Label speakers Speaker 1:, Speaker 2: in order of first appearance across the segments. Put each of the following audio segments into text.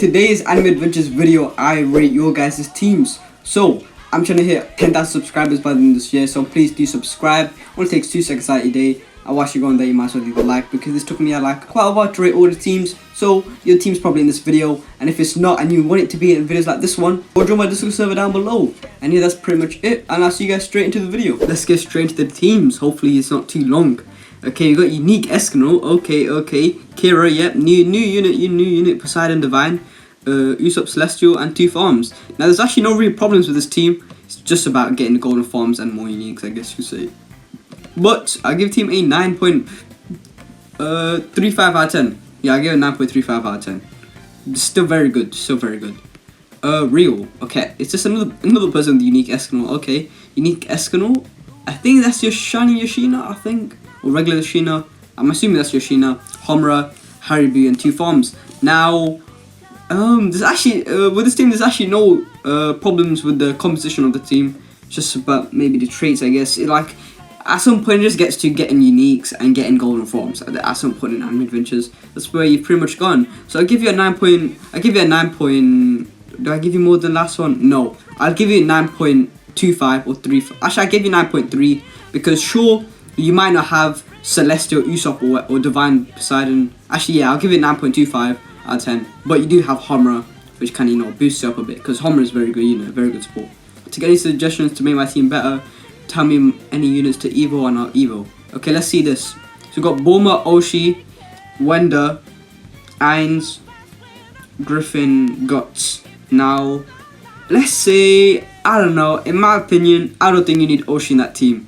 Speaker 1: today's Anime Adventures video, I rate your guys' teams. So, I'm trying to hit 10,000 subscribers by the end of this year, so please do subscribe. It only takes 2 seconds out of your day. And whilst you're going there, you might as well leave a like, because this took me quite a while to rate all the teams. So, your team's probably in this video, and if it's not and you want it to be in videos like this one, go join my Discord server down below. And yeah, that's pretty much it, and I'll see you guys straight into the video. Let's get straight into the teams. Hopefully it's not too long. Okay, we got Unique Eskimo, okay. Kira, yep, new unit, Poseidon Divine, Usopp Celestial, and 2 farms. Now there's actually no real problems with this team. It's just about getting the golden farms and more uniques, I guess you could say. But I give team a 9.35 out of 10. Yeah, I give it a 9.35 out of 10. Still very good, Real, okay, it's just another person with Unique Eskimo, okay. Unique Eskimo, I think that's your shiny Yoshina, I think. Or regular Yoshina, I'm assuming that's Yoshina, Homura, Haribu, and 2 farms. Now, there's actually, with this team, there's actually no problems with the composition of the team. It's just about maybe the traits, I guess. At some point, it just gets to getting uniques and getting golden forms. At some point in Anime Adventures, that's where you've pretty much gone. So I'll give you a 9 point. Do I give you more than the last one? No, I'll give you a 9.25 or 3. Actually, I give you 9.3 because sure, you might not have Celestial, Usopp, or Divine Poseidon. Actually, yeah, I'll give it 9.25 out of 10. But you do have Homura, which kind of boosts you up a bit, because Homura is very good, very good support. To get any suggestions to make my team better, tell me any units to Evo or not Evo. Okay, let's see this. So we've got Bulma, Oshi, Wenda, Ainz, Griffin, Guts. Now, let's say, I don't know, in my opinion, I don't think you need Oshi in that team.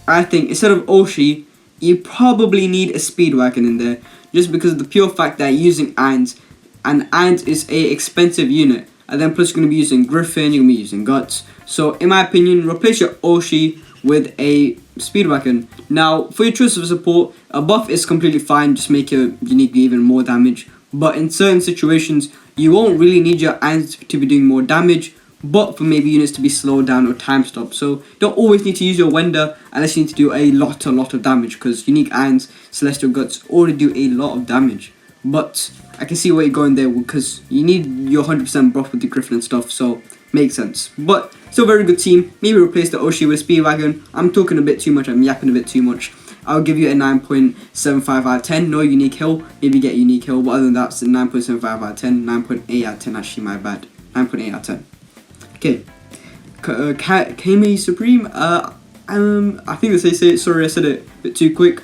Speaker 1: I think instead of Oshi, you probably need a Speedwagon in there, just because of the pure fact that you're using Ainz, and Ainz is a expensive unit, and then plus you're going to be using Griffin, you're going to be using Guts. So in my opinion, replace your Oshi with a Speedwagon. Now, for your choice of support, a buff is completely fine, just make your unique do even more damage, but in certain situations, you won't really need your Ainz to be doing more damage, but for maybe units to be slowed down or time stopped. So you don't always need to use your Wenda unless you need to do a lot of damage, because unique Ainz, Celestial Guts already do a lot of damage. But I can see where you're going there, because you need your 100% buff with the Griffin and stuff, so makes sense. But still very good team. Maybe replace the Oshi with Speedwagon. I'm talking a bit too much, I'm yapping a bit too much. I'll give you a 9.75 out of 10. No unique hill, maybe get unique hill, but other than that, it's a 9.75 out of 10. 9.8 out of 10, actually, my bad. 9.8 out of 10. Okay, Kame Supreme, I think that's how you say it, sorry I said it a bit too quick.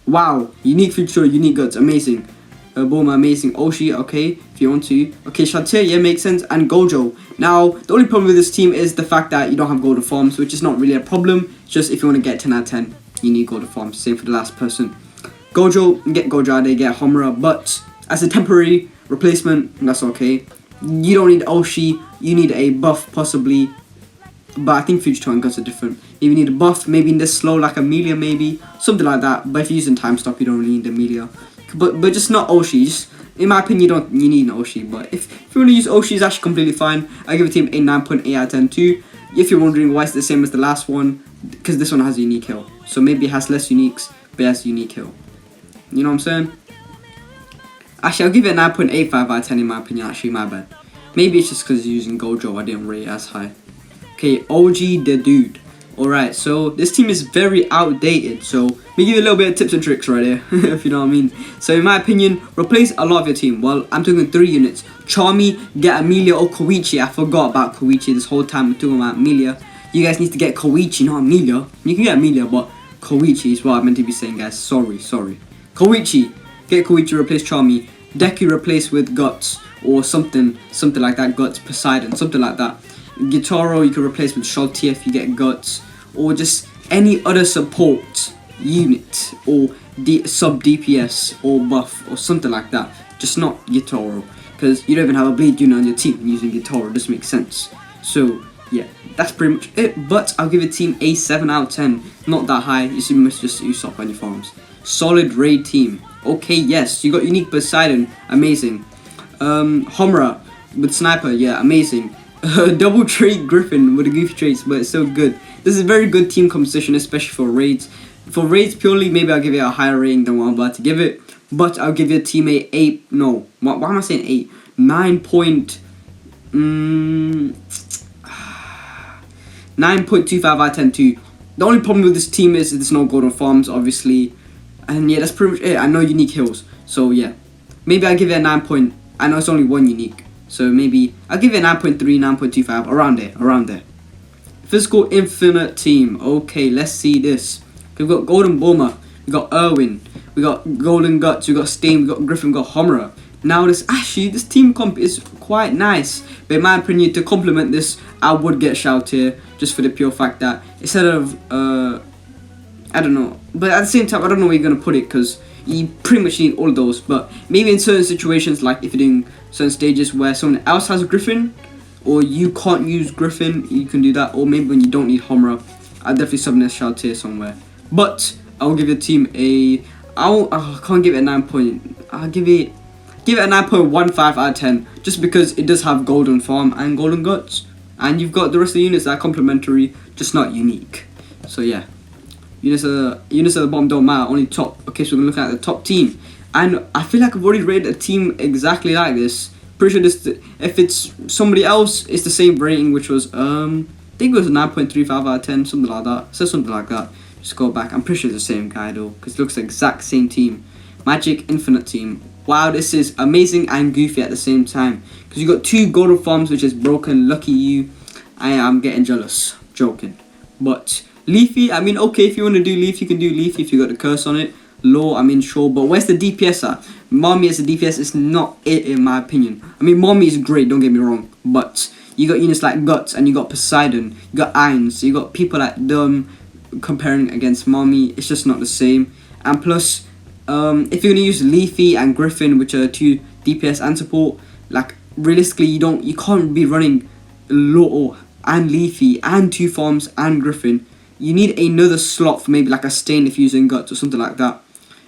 Speaker 1: Wow, unique feature, unique Guts, amazing. Bulma, amazing. Oshi, okay, if you want to. Okay, Shantae, yeah, makes sense, and Gojo. Now, the only problem with this team is the fact that you don't have golden forms, which is not really a problem, it's just if you want to get 10 out of 10, you need golden forms, same for the last person. Gojo, get Gojo out of there, get Homura, but as a temporary replacement, that's okay. You don't need Oshi, you need a buff possibly, but I think Future and Guts are different. If you need a buff, maybe in this slow like Amelia maybe, something like that, but if you're using time stop you don't really need Amelia. But just not Oshi, just, in my opinion you need an Oshi, but if you want to use Oshi it's actually completely fine. I give a team a 9.8 out of 10 too. If you're wondering why it's the same as the last one, because this one has a unique hill, so maybe it has less uniques, but it has a unique hill. You know what I'm saying? Actually, I'll give it a 9.85 out of 10 in my opinion, actually, my bad. Maybe it's just because you're using Gojo, I didn't rate it as high. Okay, OG the Dude. Alright, so this team is very outdated, so let me give you a little bit of tips and tricks right here, if you know what I mean. So in my opinion, replace a lot of your team. Well, I'm talking 3 units. Charmy, get Amelia or Koichi. I forgot about Koichi this whole time I'm talking about Amelia. You guys need to get Koichi, not Amelia. You can get Amelia, but Koichi is what I meant to be saying, guys. Sorry. Koichi. Get Koichi, replace Charmy. Deku replace with Guts, or something like that. Guts, Poseidon, something like that. Gitaro you can replace with Shaltia if you get Guts, or just any other support unit, or sub DPS or buff or something like that. Just not Gitaro, because you don't even have a bleed unit on your team using Gitaro. This makes sense. So yeah, that's pretty much it. But I'll give a team a 7 out of 10. Not that high. You see, must just Usopp on your farms. Solid raid team. Okay, yes, you got unique Poseidon, amazing. Homura with sniper, yeah, amazing. Double trait Griffin with the goofy traits, but it's so good. This is a very good team composition, especially for raids. For raids purely, maybe I'll give it a higher rating than what I'm about to give it, but I'll give it a team a 8. No, why am I saying 8? 9.25 out of 10 too. The only problem with this team is there's no golden farms, obviously. And yeah, that's pretty much it. I know unique hills. So yeah. Maybe I'll give it a 9 point. I know it's only one unique. So maybe I'll give it a 9.3, 9.25. Around there. Physical infinite team. Okay, let's see this. We've got Golden Bulma. We got Erwin. We got Golden Guts. We got Stain. We got Griffin. We got Homura. Now this team comp is quite nice. But in my opinion, to complement this, I would get Shout here. Just for the pure fact that instead of I don't know, but at the same time I don't know where you're gonna put it, because you pretty much need all of those. But maybe in certain situations, like if you're doing certain stages where someone else has Griffin or you can't use Griffin, you can do that. Or maybe when you don't need Homura, I'll definitely sub this Shout here somewhere. But I'll give the team I can't give it a 9 point. I'll give it a 9.15 out of 10, just because it does have Golden Farm and Golden Guts. And you've got the rest of the units that are complementary, just not unique. So yeah, units at the bottom don't matter, only top. Okay, so we're gonna look at the top team, and I feel like I've already rated a team exactly like this. Pretty sure this, if it's somebody else, it's the same rating, which was I think it was a 9.35 out of 10, something like that. So something like that. Just go back. I'm pretty sure it's the same guy though, because it looks the exact same team. Magic Infinite team. Wow, this is amazing and goofy at the same time, because you got 2 golden farms, which is broken. Lucky you. I am getting jealous. Joking. But Leafy, I mean, okay, if you want to do Leaf, you can do Leaf if you got the curse on it. Law, I mean, sure, but where's the DPS at? Mommy as a DPS is not it, in my opinion. I mean, Mommy is great, don't get me wrong, but you got units like Guts, and you got Poseidon, you got Ainz, you got people like them comparing against Mommy. It's just not the same. And plus, if you're gonna use Leafy and Griffin, which are 2 DPS and support, like realistically, you can't be running Law and Leafy and 2 farms and Griffin. You need another slot for maybe like a Stain if you're using Guts or something like that.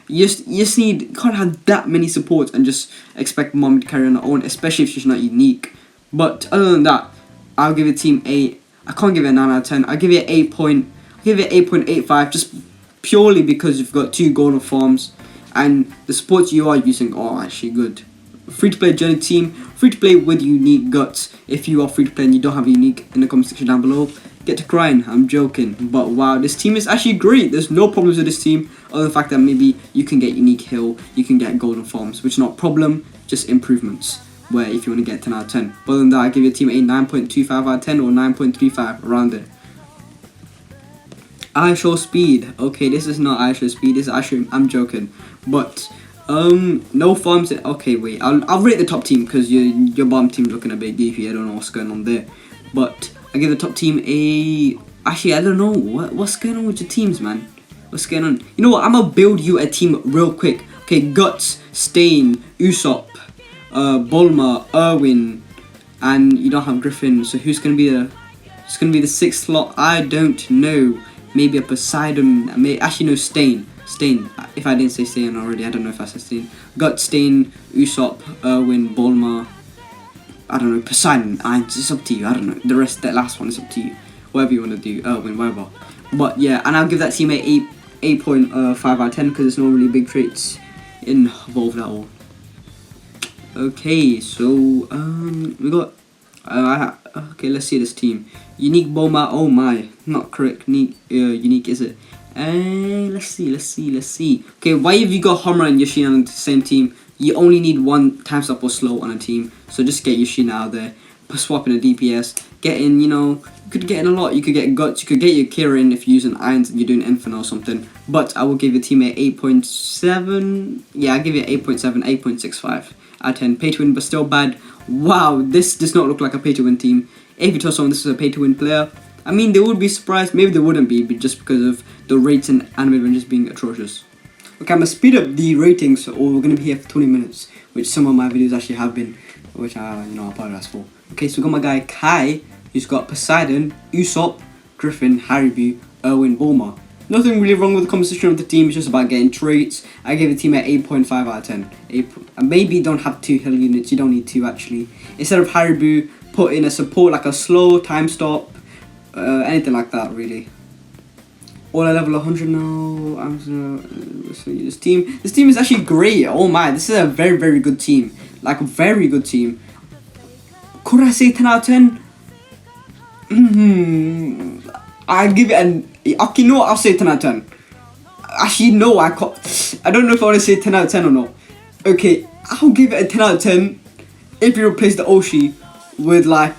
Speaker 1: You can't have that many supports and just expect Mom to carry on her own, especially if she's not unique. But other than that, I'll give it team 8. I can't give it a 9 out of 10. I'll give it 8.85, just purely because you've got 2 golden farms and the supports you are using are actually good. Free to play journey team, free to play with unique Guts. If you are free to play and you don't have a unique, in the comment section down below, get to crying. I'm joking, but wow, this team is actually great. There's no problems with this team, other than the fact that maybe you can get unique hill, you can get golden farms, which is not a problem, just improvements. Where if you want to get 10 out of 10, but other than that, I give your team a 9.25 out of 10 or 9.35 around there. I show speed. Okay, this is not I show speed. This is actually, I'm joking, but. No farms. Okay, wait. I'll rate the top team because your bottom team's looking a bit goofy. I don't know what's going on there, but I give the top team a. Actually, I don't know what's going on with your teams, man. What's going on? You know what? I'm gonna build you a team real quick. Okay, Guts, Stain, Usopp, Bulma, Erwin, and you don't have Griffin. So who's gonna be the? It's gonna be the 6th slot. I don't know. Maybe a Poseidon. Actually, no, Stain. If I didn't say Stain already, I don't know if I said Stain. Guts, Stain, Usopp, Erwin, Bulma. I don't know, Poseidon. It's up to you. I don't know. The rest, that last one is up to you. Whatever you want to do, Erwin, whatever. But yeah, and I'll give that team a 8.5 out of 10 because there's no really big traits involved at all. Okay, so we got. Okay, let's see this team. Unique Bulma. Oh my, not correct. Unique is it? Let's see. Okay, why have you got Homura and Yoshina on the same team? You only need 1 time stop or slow on a team, so just get Yoshina out there. Swap in a DPS. Get in, you could get in a lot. You could get Guts. You could get your Kira in if you're using Irons and you're doing Infinite or something. But I will give your team a 8.7. Yeah, I'll give you 8.7, 8.65 out of 10. Pay to win, but still bad. Wow, this does not look like a pay to win team. If you told someone this is a pay to win player, I mean, they would be surprised. Maybe they wouldn't be, but just because of the rates in Anime Adventures being atrocious. Okay, I'm going to speed up the ratings, or we're going to be here for 20 minutes, which some of my videos actually have been, which I apologize for. Okay, so we got my guy Kai, who's got Poseidon, Usopp, Griffin, Haribo, Erwin, Bulma. Nothing really wrong with the composition of the team, it's just about getting traits. I gave the team an 8.5 out of 10. Maybe you don't have 2 hill units, you don't need 2 actually. Instead of Haribo, put in a support like a slow, time stop, anything like that really. All at level 100 now. This team is actually great. Oh my, this is a very, very good team. like a very good team. Could I say 10 out of 10? I give it an... Okay, no, I'll say 10 out of 10. Actually, no, I can't. I don't know if I want to say 10 out of 10 or not. Okay, I'll give it a 10 out of 10 if you replace the Oshi with like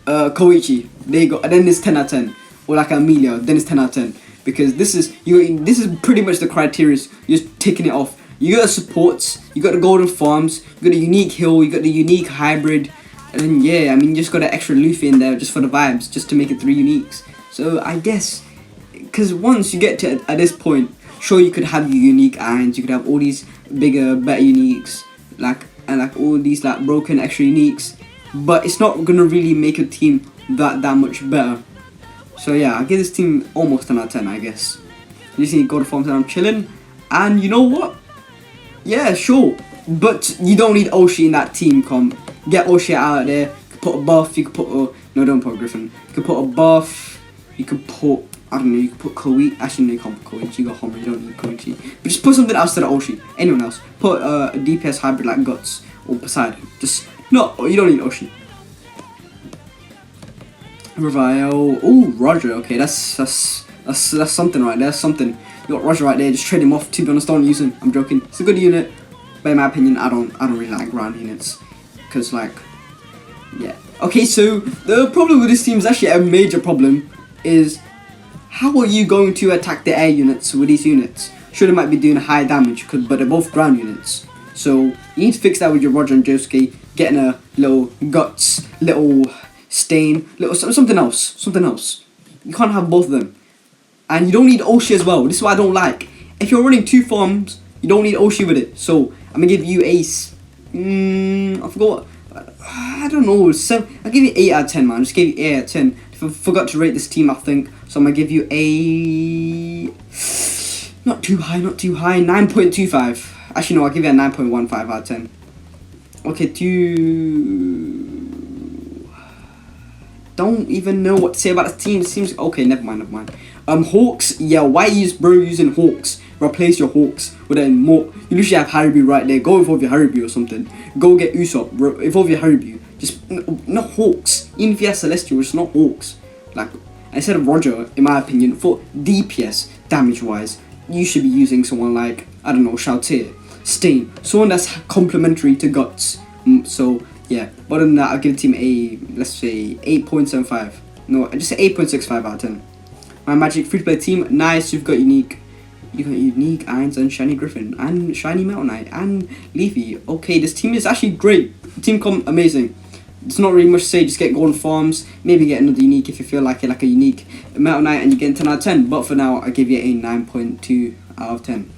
Speaker 1: Koichi. There you go. And then it's 10 out of 10. Or like Amelia, then it's 10 out of 10. Because this is pretty much the criteria. You're just taking it off. You got the supports, you got the golden farms, you got the unique hill, you got the unique hybrid. And then yeah, I mean, you just got an extra Luffy in there just for the vibes, just to make it 3 uniques. So I guess, because once you get to at this point, sure, you could have your unique irons, you could have all these bigger, better uniques, and all these like broken extra uniques, but it's not gonna really make a team that much better. So yeah, I give this team almost 10 out of 10, I guess. You just need golden farms and I'm chilling, and you know what? Yeah, sure, but you don't need Oshi in that team comp. Get Oshi out of there. You could put a buff. You could put a... No, don't put a Griffin. You could put a buff. You could put... I don't know. You could put Koichi. Actually, no, you can't put Koichi. You got Homer. You don't need Koichi. But just put something else to the Oshi. Anyone else. Put a DPS hybrid like Guts or Poseidon. Just... No, you don't need Oshi. Revival. Oh, Roger. Okay, that's something right there. That's something. You got Roger right there. Just trade him off. To be honest, don't use him. I'm joking. It's a good unit. But in my opinion, I don't really like ground units. Because like, yeah. Okay, so the problem with this team is actually a major problem. Is how are you going to attack the air units with these units? Sure, they might be doing high damage, but they're both ground units. So you need to fix that with your Roger and Josuke. Getting a little Guts, little Stain, little something else. You can't have both of them. And you don't need Oshi as well. This is what I don't like. If you're running 2 farms, you don't need Oshi with it. So I'm gonna give you a... I forgot. I don't know. I'll give you 8 out of 10, man. I just gave you 8 out of 10. I forgot to rate this team, I think. So I'm gonna give you a... Not too high. 9.25. Actually, no, I'll give you a 9.15 out of 10. Okay, don't even know what to say about this team. It seems... Okay, never mind. Hawks. Yeah, why is bro using Hawks? Replace your Hawks with a more... You literally have Haribo right there. Go evolve your Haribo or something. Go get Usopp. Evolve your Haribo. Just... Not Hawks. Even if you have Celestial, it's not Hawks. Like, instead of Roger, in my opinion, for DPS, damage-wise, you should be using someone like, I don't know, Shoutir, Stain. Someone that's complementary to Guts. So, yeah. But other than that, I'll give the team a, let's say, 8.75. No, just say 8.65 out of 10. My Magic free-to-play team, nice. You've got unique Irons and Shiny Griffin and Shiny Metal Knight and Leafy. Okay, this team is actually great. Team comp amazing. It's not really much to say. Just get golden farms. Maybe get another unique if you feel like it, like a unique Metal Knight, and you get 10 out of 10. But for now, I give you a 9.2 out of 10.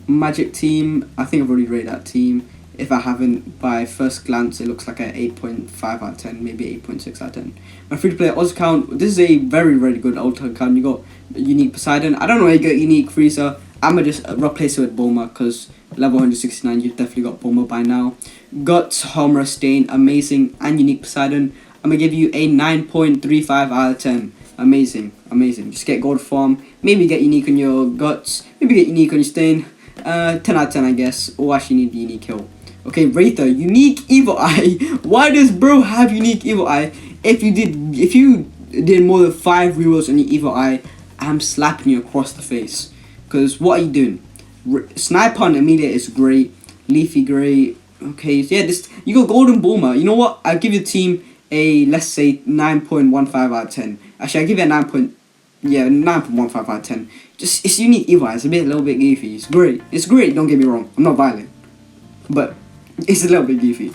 Speaker 1: Magic team. I think I've already rated that team. If I haven't, by first glance, it looks like a 8.5 out of 10, maybe 8.6 out of 10. My free-to-play Oz account, this is a very, very good ultra account. You got unique Poseidon. I don't know where you get unique Frieza. I'm going to just replace it with Bulma, because level 169, you've definitely got Bulma by now. Guts, Homer, Stain, amazing, and unique Poseidon. I'm going to give you a 9.35 out of 10. Amazing. Just get gold farm. Maybe get unique on your Guts. Maybe get unique on your Stain. 10 out of 10, I guess. Or actually need the unique hill. Okay, Wraither, unique Evil Eye. Why does bro have unique Evil Eye? If you did more than 5 rerolls on your Evil Eye, I'm slapping you across the face. Because what are you doing? Sniper on Amelia is great. Leafy great. Okay, yeah, you got Golden Bulma. You know what? I'll give your team a, let's say, 9.15 out of 10. Actually, I'll give you a 9.15 out of 10. Just, it's unique Evil Eye. It's a little bit goofy. It's great. It's great, don't get me wrong. I'm not violent. But it's a little bit goofy.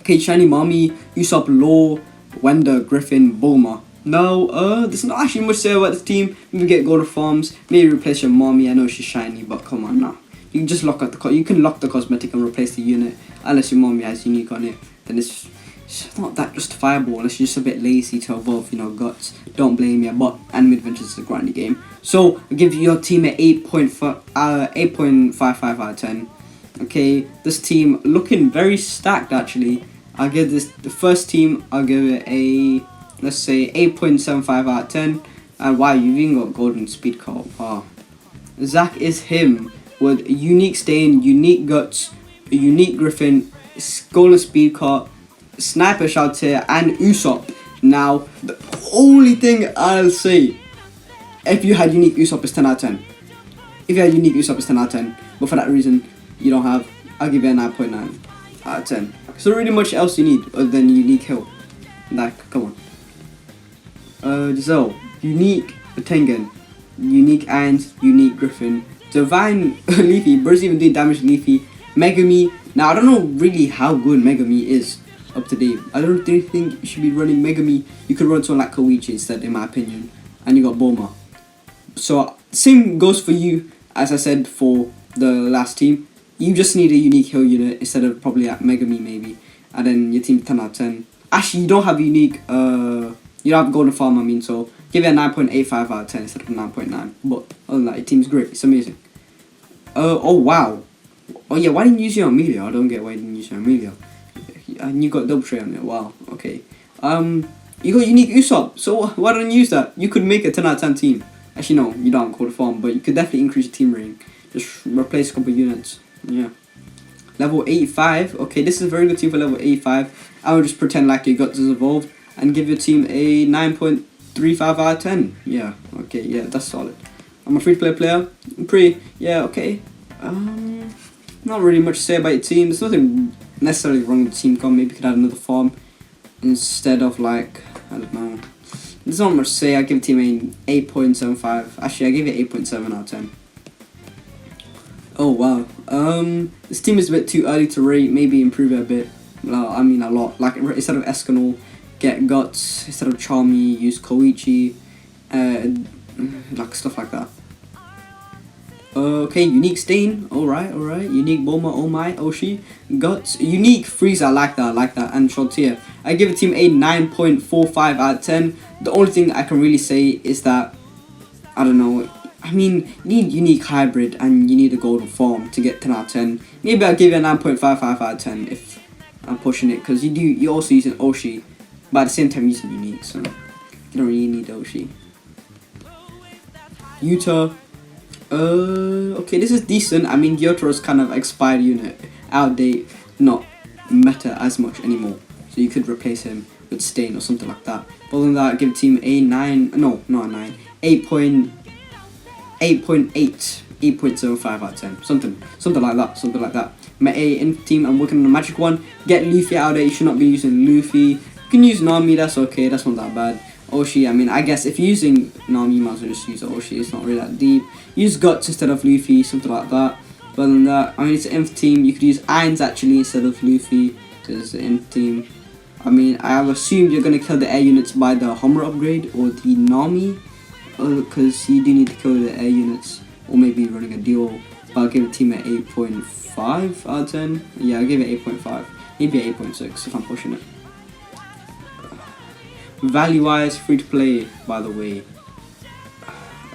Speaker 1: Okay, Shiny Mommy, Usopp, Law, Wenda, Griffin, Bulma. No, there's not actually much to say about this team. Maybe get Golden Farms, maybe replace your Mommy. I know she's shiny, but come on now. You can just lock the cosmetic and replace the unit. Unless your Mommy has unique on it, then it's not that justifiable. Unless you're just a bit lazy to evolve, Guts. Don't blame you, but Anime Adventures is a grindy game. So I'll give your team an 8.55 out of 10. Okay, this team looking very stacked actually. I'll give the first team, I'll give it a, let's say, 8.75 out of 10. And wow, you've even got Golden Speed Call. Wow. Zack is him with unique Stain, unique Guts, a unique Griffin, Golden Speed Cut, Sniper Shouter, and Usopp. Now, the only thing I'll say, if you had unique Usopp, is 10 out of 10. If you had unique Usopp, it's 10 out of 10. But for that reason, you don't have, I'll give you a 9.9 out of 10. So really much else you need other than unique Hill. Like, come on. Giselle, unique Tengen, unique Ainz, unique Griffin, Divine Leafy, Birds even do damage to Leafy, Megami. Now, I don't know really how good Megami is up to date. I don't really think you should be running Megami. You could run someone like Koichi instead, in my opinion. And you got Bulma. So, same goes for you, as I said, for the last team. You just need a unique Hill unit instead of probably at Megami, maybe. And then your team 10 out of 10. Actually, you don't have unique, you don't have Golden Farm, I mean, so give it a 9.85 out of 10 instead of 9.9. But other than that, your team's great. It's amazing. Oh, wow. Oh, yeah, why didn't you use your Amelia? I don't get why you didn't use your Amelia. And you got double tray on it. Wow, okay. You got unique Usopp, so why don't you use that? You could make a 10 out of 10 team. Actually, no, you don't call the farm, but you could definitely increase your team rating. Just replace a couple units. Yeah. Level 85. Okay, this is a very good team for level 85. I would just pretend like your guts is evolved and give your team a 9.35 out of 10. Yeah, okay, yeah, that's solid. I'm a free-to-play player. Yeah, okay. Not really much to say about your team. There's nothing necessarily wrong with the team comp. Maybe you could add another farm instead of, like, I don't know. There's not much to say. I give the team an 8.75. Actually, I give it 8.7 out of 10. Oh, wow. This team is a bit too early to rate. Maybe improve it a bit. I mean, a lot. Like, instead of Escanol, get Guts. Instead of Charmy, use Koichi. Like, stuff like that. Okay, unique Stain. Alright. Unique Bulma, Oh My, Oshi. Guts. Unique Frieza. I like that. And Shortier. I give the team a 9.45 out of 10. The only thing I can really say is that, I don't know, I mean, you need unique hybrid and you need a golden form to get 10 out of 10. Maybe I'll give you a 9.55 out of 10 if I'm pushing it, because you're also using Oshi, but at the same time using unique, so you don't really need Oshi. Yuta. Okay, this is decent. I mean, Gyotaro's kind of expired unit, outdate, not meta as much anymore. So you could replace him with Stain or something like that. But other than that, give the team a 8.75 out of 10. Something like that. My A in team, I'm working on a magic one. Get Luffy out of there. You should not be using Luffy. You can use Nami, that's okay, that's not that bad. Oshi, I mean, I guess if you're using Nami, you might as well just use Oshi, it's not really that deep. Use Guts instead of Luffy, something like that. But other than that, I mean, it's an inf team. You could use Ainz actually instead of Luffy, because it's an inf team. I mean, I have assumed you're going to kill the air units by the Homura upgrade or the Nami, because you do need to kill the air units, or maybe running a duel. But I'll give the team an 8.5 out of 10. Yeah, I'll give it 8.5. Maybe 8.6 if I'm pushing it. Value-wise, free to play, by the way.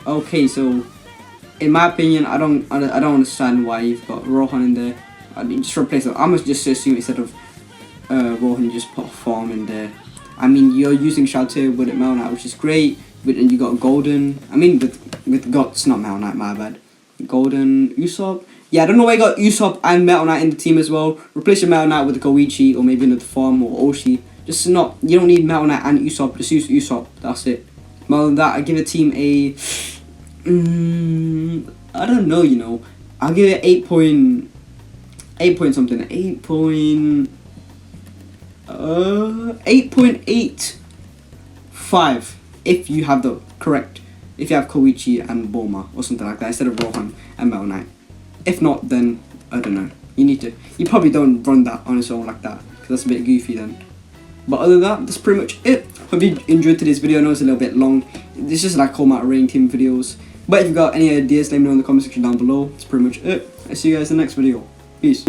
Speaker 1: Okay, so in my opinion, I don't understand why you've got Rohan in there. I mean, just replace it. I must just assume instead of Rohan, just put a farm in there. I mean, you're using Shouter with it Mel Knight, which is great. But then you got Golden. I mean, with Guts, not Mel Knight, my bad. Golden, Usopp. Yeah, I don't know why you got Usopp and Metal Knight in the team as well. Replace your Metal Knight with a Koichi or maybe another farm or Oshi. Just not, you don't need Metal Knight and Usopp. Just use Usopp. That's it. More than that, I give the team a, I don't know, you know. I'll give it 8.5 if you have the correct, if you have Koichi and Bulma or something like that instead of Rohan and Metal Knight. If not, then I don't know. You probably don't run that on its own like that, because that's a bit goofy then. But other than that, that's pretty much it. Hope you enjoyed today's video. I know it's a little bit long. It's just like all my rating team videos. But if you've got any ideas, let me know in the comment section down below. That's pretty much it. I'll see you guys in the next video. Peace.